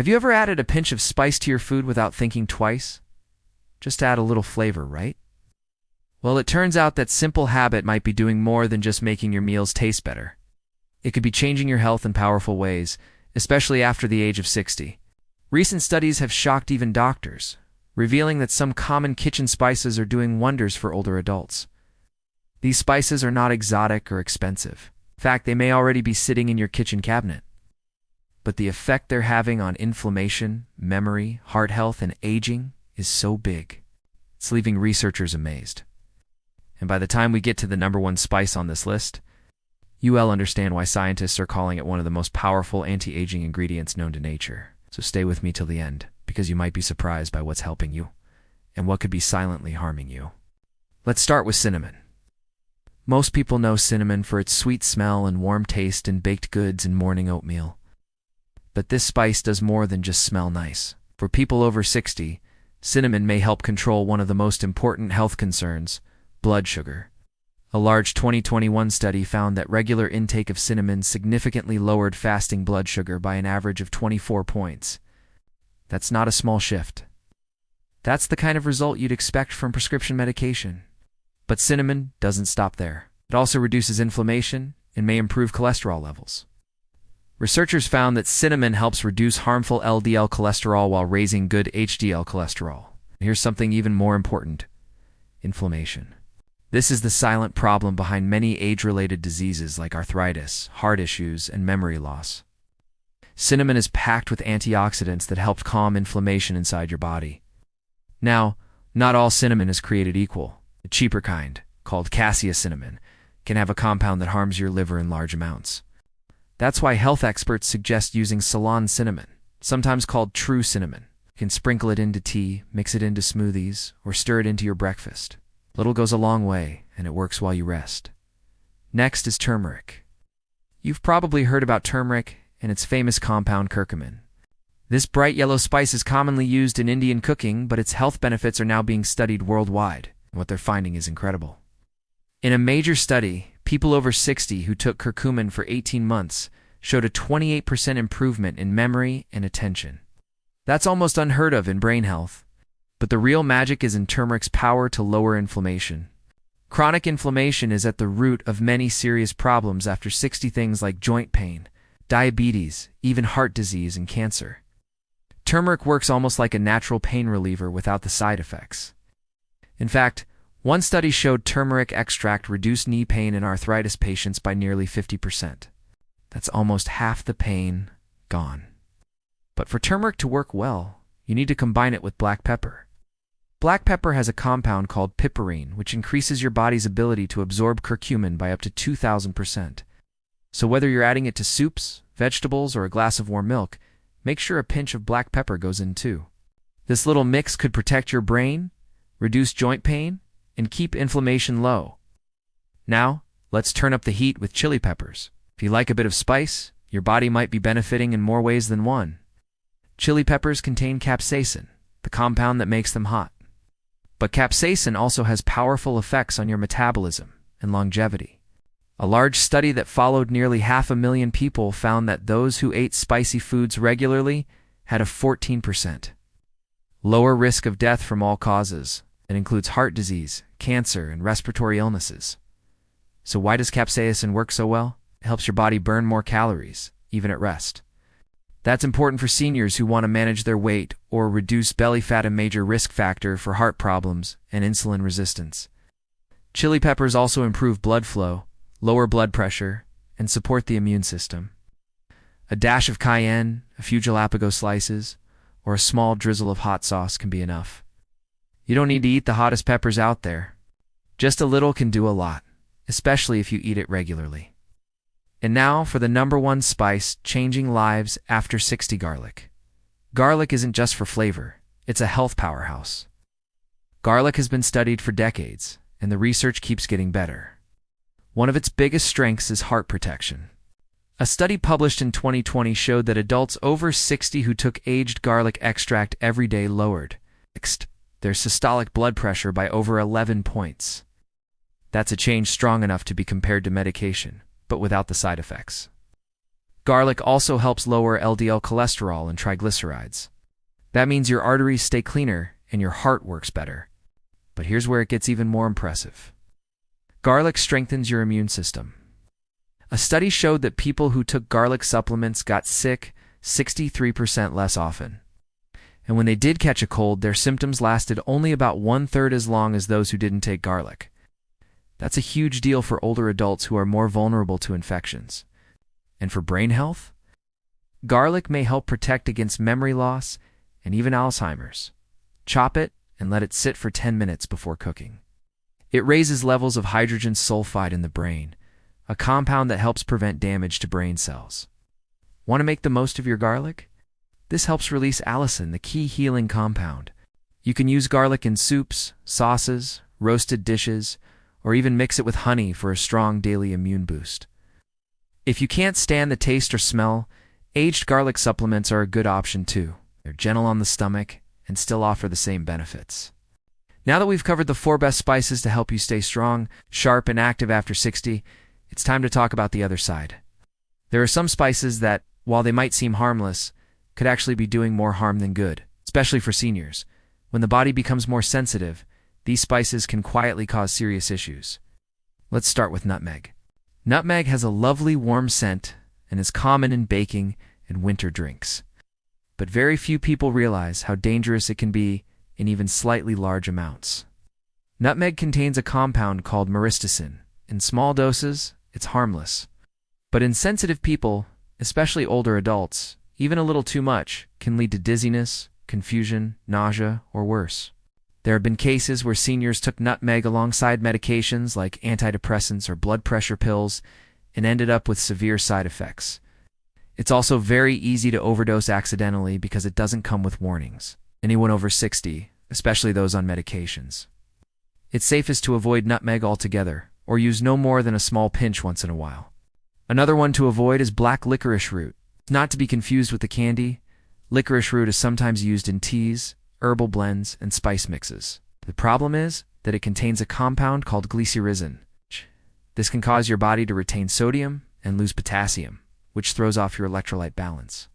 Have you ever added a pinch of spice to your food without thinking twice? Just to add a little flavor, right? Well, it turns out that simple habit might be doing more than just making your meals taste better. It could be changing your health in powerful ways, especially after the age of 60. Recent studies have shocked even doctors, revealing that some common kitchen spices are doing wonders for older adults. These spices are not exotic or expensive. In fact, they may already be sitting in your kitchen cabinet. But the effect they're having on inflammation, memory, heart health, and aging is so big. It's leaving researchers amazed. And by the time we get to the #1 spice on this list, you'll understand why scientists are calling it one of the most powerful anti-aging ingredients known to nature. So stay with me till the end, because you might be surprised by what's helping you and what could be silently harming you. Let's start with cinnamon. Most people know cinnamon for its sweet smell and warm taste in baked goods and morning oatmeal. But this spice does more than just smell nice. For people over 60, cinnamon may help control one of the most important health concerns, blood sugar. A large 2021 study found that regular intake of cinnamon significantly lowered fasting blood sugar by an average of 24 points. That's not a small shift. That's the kind of result you'd expect from prescription medication. But cinnamon doesn't stop there. It also reduces inflammation and may improve cholesterol levels. Researchers found that cinnamon helps reduce harmful LDL cholesterol while raising good HDL cholesterol. Here's something even more important: inflammation. This is the silent problem behind many age-related diseases like arthritis, heart issues, and memory loss. Cinnamon is packed with antioxidants that help calm inflammation inside your body. Now, not all cinnamon is created equal. The cheaper kind, called cassia cinnamon, can have a compound that harms your liver in large amounts. That's why health experts suggest using Ceylon cinnamon, sometimes called true cinnamon. You can sprinkle it into tea, mix it into smoothies, or stir it into your breakfast. Little goes a long way, and it works while you rest. Next is turmeric. You've probably heard about turmeric and its famous compound curcumin. This bright yellow spice is commonly used in Indian cooking, but its health benefits are now being studied worldwide. What they're finding is incredible. In a major study, people over 60 who took curcumin for 18 months showed a 28% improvement in memory and attention. That's almost unheard of in brain health. But the real magic is in turmeric's power to lower inflammation. Chronic inflammation is at the root of many serious problems after 60, things like joint pain, diabetes, even heart disease and cancer. Turmeric works almost like a natural pain reliever without the side effects. In fact, one study showed turmeric extract reduced knee pain in arthritis patients by nearly 50%. That's almost half the pain gone. But for turmeric to work well, you need to combine it with black pepper. Black pepper has a compound called piperine, which increases your body's ability to absorb curcumin by up to 2,000%. So whether you're adding it to soups, vegetables, or a glass of warm milk, make sure a pinch of black pepper goes in too. This little mix could protect your brain, reduce joint pain, and keep inflammation low. Now, let's turn up the heat with chili peppers. If you like a bit of spice, your body might be benefiting in more ways than one. Chili peppers contain capsaicin, the compound that makes them hot. But capsaicin also has powerful effects on your metabolism and longevity. A large study that followed nearly 500,000 people found that those who ate spicy foods regularly had a 14% lower risk of death from all causes. It includes heart disease, cancer, and respiratory illnesses. So why does capsaicin work so well? It helps your body burn more calories, even at rest. That's important for seniors who want to manage their weight or reduce belly fat, a major risk factor for heart problems and insulin resistance. Chili peppers also improve blood flow, lower blood pressure, and support the immune system. A dash of cayenne, a few Galapagos slices, or a small drizzle of hot sauce can be enough. You don't need to eat the hottest peppers out there. Just a little can do a lot, especially if you eat it regularly. And now for the #1 spice changing lives after 60, garlic. Garlic isn't just for flavor, it's a health powerhouse. Garlic has been studied for decades, and the research keeps getting better. One of its biggest strengths is heart protection. A study published in 2020 showed that adults over 60 who took aged garlic extract every day lowered their systolic blood pressure by over 11 points. That's a change strong enough to be compared to medication, but without the side effects. Garlic also helps lower LDL cholesterol and triglycerides. That means your arteries stay cleaner and your heart works better. But here's where it gets even more impressive. Garlic strengthens your immune system. A study showed that people who took garlic supplements got sick 63% less often. And when they did catch a cold, their symptoms lasted only about 1/3 as long as those who didn't take garlic. That's a huge deal for older adults who are more vulnerable to infections. And for brain health, garlic may help protect against memory loss and even Alzheimer's. Chop it and let it sit for 10 minutes before cooking. It raises levels of hydrogen sulfide in the brain, a compound that helps prevent damage to brain cells. Want to make the most of your garlic? This helps release allicin, the key healing compound. You can use garlic in soups, sauces, roasted dishes, or even mix it with honey for a strong daily immune boost. If you can't stand the taste or smell, aged garlic supplements are a good option too. They're gentle on the stomach and still offer the same benefits. Now that we've covered the 4 best spices to help you stay strong, sharp, and active after 60, it's time to talk about the other side. There are some spices that, while they might seem harmless, could actually be doing more harm than good, especially for seniors. When the body becomes more sensitive, these spices can quietly cause serious issues. Let's start with nutmeg. Nutmeg has a lovely warm scent and is common in baking and winter drinks. But very few people realize how dangerous it can be in even slightly large amounts. Nutmeg contains a compound called myristicin. In small doses, it's harmless. But in sensitive people, especially older adults, even a little too much can lead to dizziness, confusion, nausea, or worse. There have been cases where seniors took nutmeg alongside medications like antidepressants or blood pressure pills and ended up with severe side effects. It's also very easy to overdose accidentally because it doesn't come with warnings. Anyone over 60, especially those on medications. It's safest to avoid nutmeg altogether, or use no more than a small pinch once in a while. Another one to avoid is black licorice root. Not to be confused with the candy, licorice root is sometimes used in teas, herbal blends, and spice mixes. The problem is that it contains a compound called glycyrrhizin. This can cause your body to retain sodium and lose potassium, which throws off your electrolyte balance.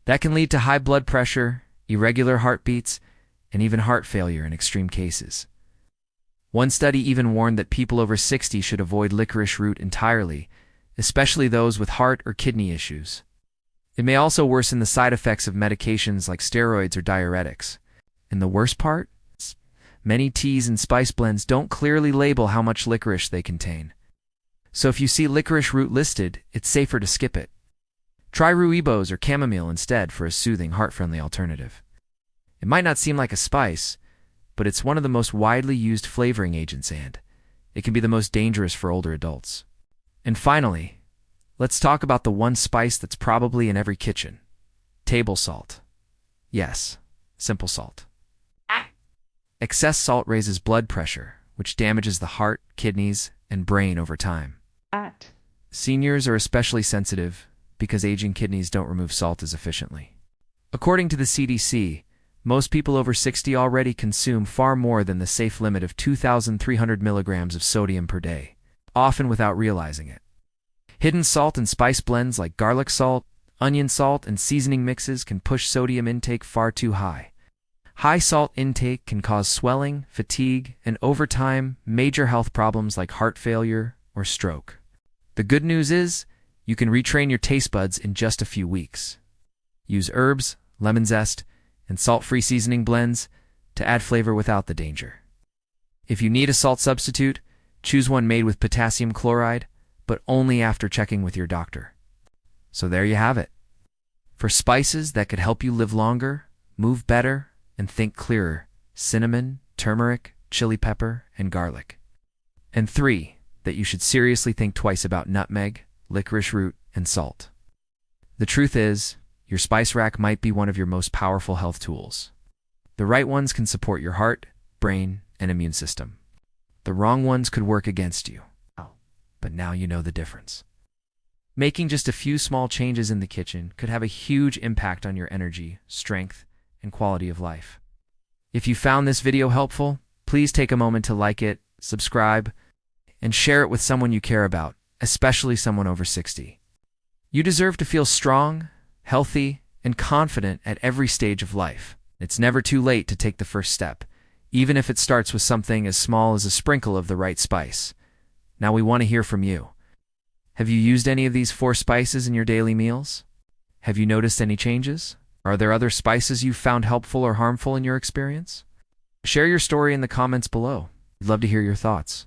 That can lead to high blood pressure, irregular heartbeats, and even heart failure in extreme cases. One study even warned that people over 60 should avoid licorice root entirely, especially those with heart or kidney issues. It may also worsen the side effects of medications like steroids or diuretics. And the worst part? Many teas and spice blends don't clearly label how much licorice they contain. So if you see licorice root listed, it's safer to skip it. Try rooibos or chamomile instead for a soothing, heart-friendly alternative. It might not seem like a spice, but it's one of the most widely used flavoring agents, and it can be the most dangerous for older adults. And finally, let's talk about the one spice that's probably in every kitchen: table salt. Yes, simple salt. Excess salt raises blood pressure, which damages the heart, kidneys, and brain over time. Seniors are especially sensitive because aging kidneys don't remove salt as efficiently. According to the CDC, most people over 60 already consume far more than the safe limit of 2,300 milligrams of sodium per day, often without realizing it. Hidden salt and spice blends like garlic salt, onion salt, and seasoning mixes can push sodium intake far too high. High salt intake can cause swelling, fatigue, and over time, major health problems like heart failure or stroke. The good news is, you can retrain your taste buds in just a few weeks. Use herbs, lemon zest, and salt-free seasoning blends to add flavor without the danger. If you need a salt substitute, choose one made with potassium chloride, but only after checking with your doctor. So there you have it. For spices that could help you live longer, move better, and think clearer: cinnamon, turmeric, chili pepper, and garlic. And 3, that you should seriously think twice about: nutmeg, licorice root, and salt. The truth is, your spice rack might be one of your most powerful health tools. The right ones can support your heart, brain, and immune system. The wrong ones could work against you. But now you know the difference. Making just a few small changes in the kitchen could have a huge impact on your energy, strength, and quality of life. If you found this video helpful, please take a moment to like it, subscribe, and share it with someone you care about, especially someone over 60. You deserve to feel strong, healthy, and confident at every stage of life. It's never too late to take the first step, even if it starts with something as small as a sprinkle of the right spice. Now we want to hear from you. Have you used any of these 4 spices in your daily meals? Have you noticed any changes? Are there other spices you've found helpful or harmful in your experience? Share your story in the comments below. We'd love to hear your thoughts.